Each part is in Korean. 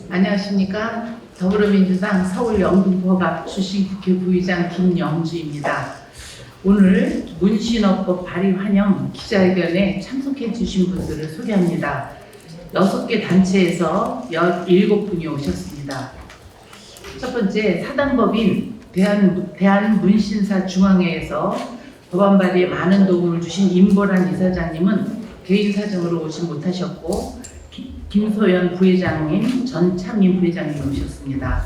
안녕하십니까. 더불어민주당 서울 영등포갑 출신 국회 부의장 김영주입니다. 오늘 문신업법 발의 환영 기자회견에 참석해 주신 분들을 소개합니다. 6개 단체에서 17분이 오셨습니다. 첫 번째 사단법인 대한문신사 중앙회에서 법안 발의에 많은 도움을 주신 임보란 이사장님은 개인 사정으로 오지 못하셨고, 김소연 부회장님, 전창민 부회장님 오셨습니다.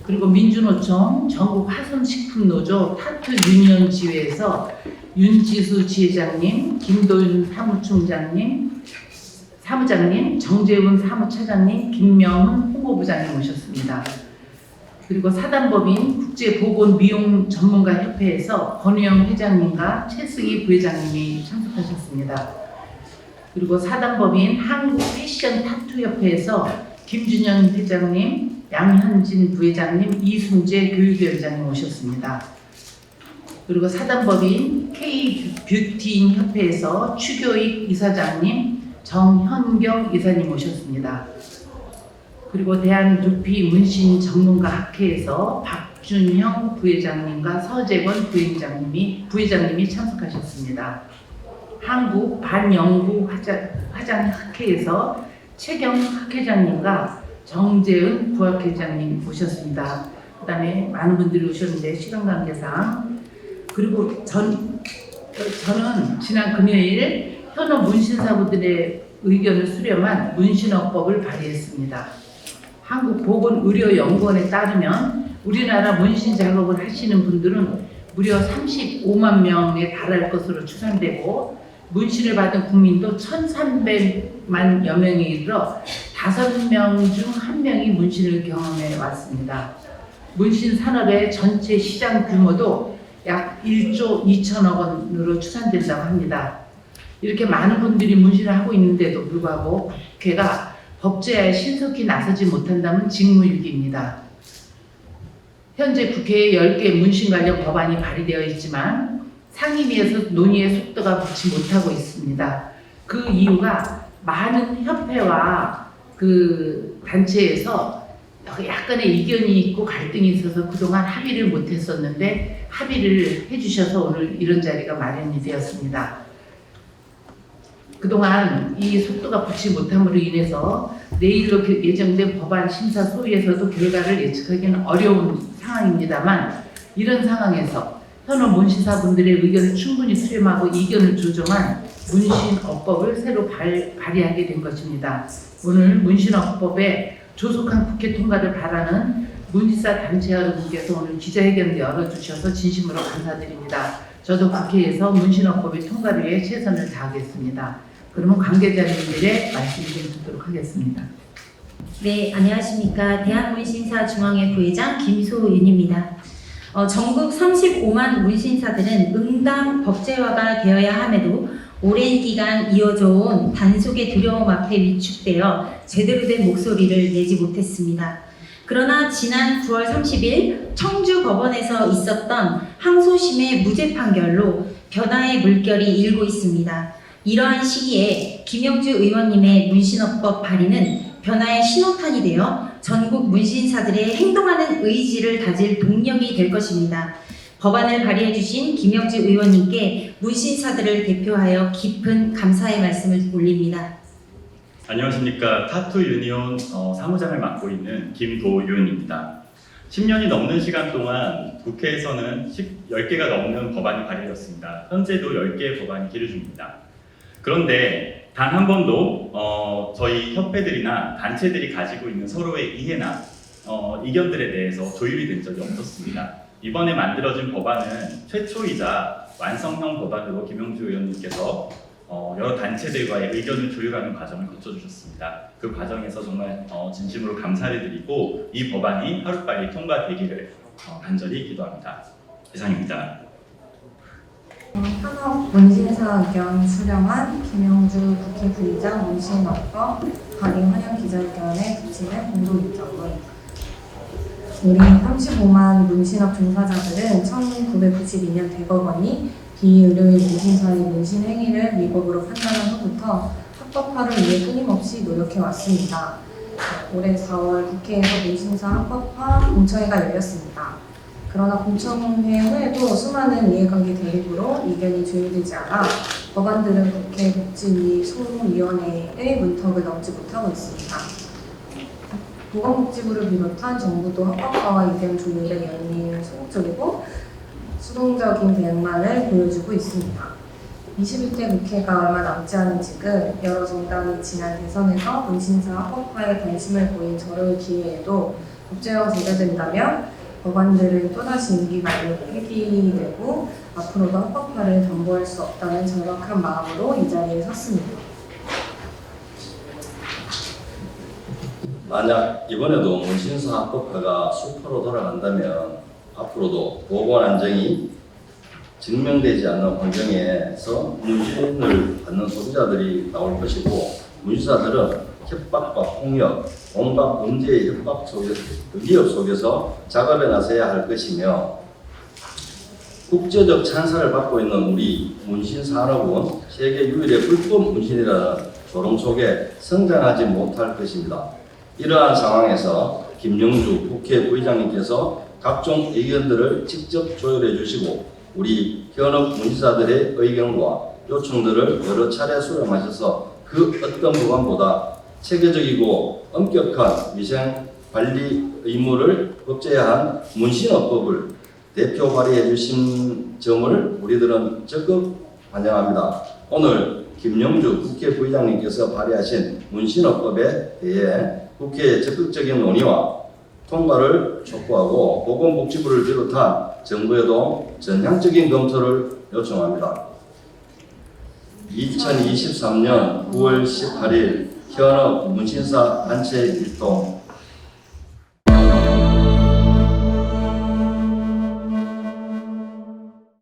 그리고 민주노총 전국 화성식품노조 타투 유니언 지회에서 윤지수 지회장님, 김도윤 사무장님, 정재훈 사무차장님, 김명훈 홍보부장님 오셨습니다. 그리고 사단법인 국제보건미용전문가협회에서 권우영 회장님과 최승희 부회장님이 참석하셨습니다. 그리고 사단법인 한국패션 타투협회에서 김준영 회장님, 양현진 부회장님, 이순재 교육위원장님 오셨습니다. 그리고 사단법인 K뷰티인협회에서 추교익 이사장님, 정현경 이사님 오셨습니다. 그리고 대한두피문신전문가학회에서 박준형 부회장님과 서재권 부회장님이 참석하셨습니다. 한국 반영구 화장학회에서 최경 학회장님과 정재은 부학회장님 오셨습니다. 그 다음에 많은 분들이 오셨는데 시간 관계상, 그리고 저는 지난 금요일 현업 문신사분들의 의견을 수렴한 문신업법을 발의했습니다. 한국보건의료연구원에 따르면 우리나라 문신 작업을 하시는 분들은 무려 35만 명에 달할 것으로 추산되고, 문신을 받은 국민도 1,300만여 명에 이르러 5명 중 1명이 문신을 경험해 왔습니다. 문신 산업의 전체 시장 규모도 약 1조 2천억 원으로 추산된다고 합니다. 이렇게 많은 분들이 문신을 하고 있는데도 불구하고 국회가 법제화에 신속히 나서지 못한다면 직무유기입니다. 현재 국회에 10개 문신 관련 법안이 발의되어 있지만 상임위에서 논의의 속도가 붙지 못하고 있습니다. 그 이유가 많은 협회와 그 단체에서 약간의 이견이 있고 갈등이 있어서 그동안 합의를 못했었는데 합의를 해주셔서 오늘 이런 자리가 마련이 되었습니다. 그동안 이 속도가 붙지 못함으로 인해서 내일로 예정된 법안 심사 소위에서도 결과를 예측하기는 어려운 상황입니다만, 이런 상황에서 현업 문신사분들의 의견을 충분히 수렴하고 이견을 조정한 문신업법을 새로 발의하게 된 것입니다. 오늘 문신업법의 조속한 국회 통과를 바라는 문신사 단체 여러분께서 오늘 기자회견을 열어주셔서 진심으로 감사드립니다. 저도 국회에서 문신업법의 통과를 위해 최선을 다하겠습니다. 그러면 관계자님들의 말씀을 듣도록 하겠습니다. 네, 안녕하십니까. 대한문신사 중앙회 부회장 김소윤입니다. 전국 35만 문신사들은 응당 법제화가 되어야 함에도 오랜 기간 이어져 온 단속의 두려움 앞에 위축되어 제대로 된 목소리를 내지 못했습니다. 그러나 지난 9월 30일 청주법원에서 있었던 항소심의 무죄 판결로 변화의 물결이 일고 있습니다. 이러한 시기에 김영주 의원님의 문신업법 발의는 변화의 신호탄이 되어 전국 문신사들의 행동하는 의지를 다질 동력이 될 것입니다. 법안을 발의해 주신 김영주 의원님께 문신사들을 대표하여 깊은 감사의 말씀을 올립니다. 안녕하십니까. 타투 유니온 사무장을 맡고 있는 김도윤입니다. 10년이 넘는 시간 동안 국회에서는 10개가 넘는 법안이 발의되었습니다. 현재도 10개의 법안이 기류 중입니다. 그런데 단 한 번도 저희 협회들이나 단체들이 가지고 있는 서로의 이해나 이견들에 대해서 조율이 된 적이 없었습니다. 이번에 만들어진 법안은 최초이자 완성형 법안으로 김영주 의원님께서 여러 단체들과의 의견을 조율하는 과정을 거쳐주셨습니다. 그 과정에서 정말 진심으로 감사를 드리고 이 법안이 하루빨리 통과되기를 간절히 기도합니다. 이상입니다. 현업 문신사 의견 수렴한 김영주 국회 부의장 문신업법 발의 환영 기자회견에 부치는 공동입장문. 우리 35만 문신업 종사자들은 1992년 대법원이 비의료인 문신사의 문신 행위를 위법으로 판단한 후부터 합법화를 위해 끊임없이 노력해왔습니다. 올해 4월 국회에서 문신사 합법화 공청회가 열렸습니다. 그러나 공청회 후에도 수많은 이해관계 대립으로 의견이 조율되지 않아 법안들은 국회 복지위 소위원회의 문턱을 넘지 못하고 있습니다. 보건복지부를 비롯한 정부도 합법화와 의견 조율에 연이은 소극적이고 수동적인 대응만을 보여주고 있습니다. 21대 국회가 얼마 남지 않은 지금 여러 정당이 지난 대선에서 문신사 합법화에 관심을 보인 저럴 기회에도 법제화가 제대된다면 법안들은 또다시 임기 말로 폐기되고 앞으로도 합법화를 담보할 수 없다는 절박한 마음으로 이 자리에 섰습니다. 만약 이번에도 문신사 합법화가 수포로 돌아간다면 앞으로도 보건 안정이 증명되지 않는 환경에서 문신을 받는 소비자들이 나올 것이고 문신사들은 협박과 폭력, 온갖 문제의 위협 속에서 작업에 나서야 할 것이며 국제적 찬사를 받고 있는 우리 문신산업은 세계 유일의 불법 문신이라는 조롱 속에 성장하지 못할 것입니다. 이러한 상황에서 김영주 국회 부의장님께서 각종 의견들을 직접 조율해 주시고 우리 현업 문신사들의 의견과 요청들을 여러 차례 수렴하셔서 그 어떤 법안보다 체계적이고 엄격한 위생 관리 의무를 법제화한 문신업법을 대표 발의해 주신 점을 우리들은 적극 환영합니다. 오늘 김영주 국회 부의장님께서 발의하신 문신업법에 대해 국회의 적극적인 논의와 통과를 촉구하고 보건복지부를 비롯한 정부에도 전향적인 검토를 요청합니다. 2023년 9월 18일 현업 문신사 단체 일동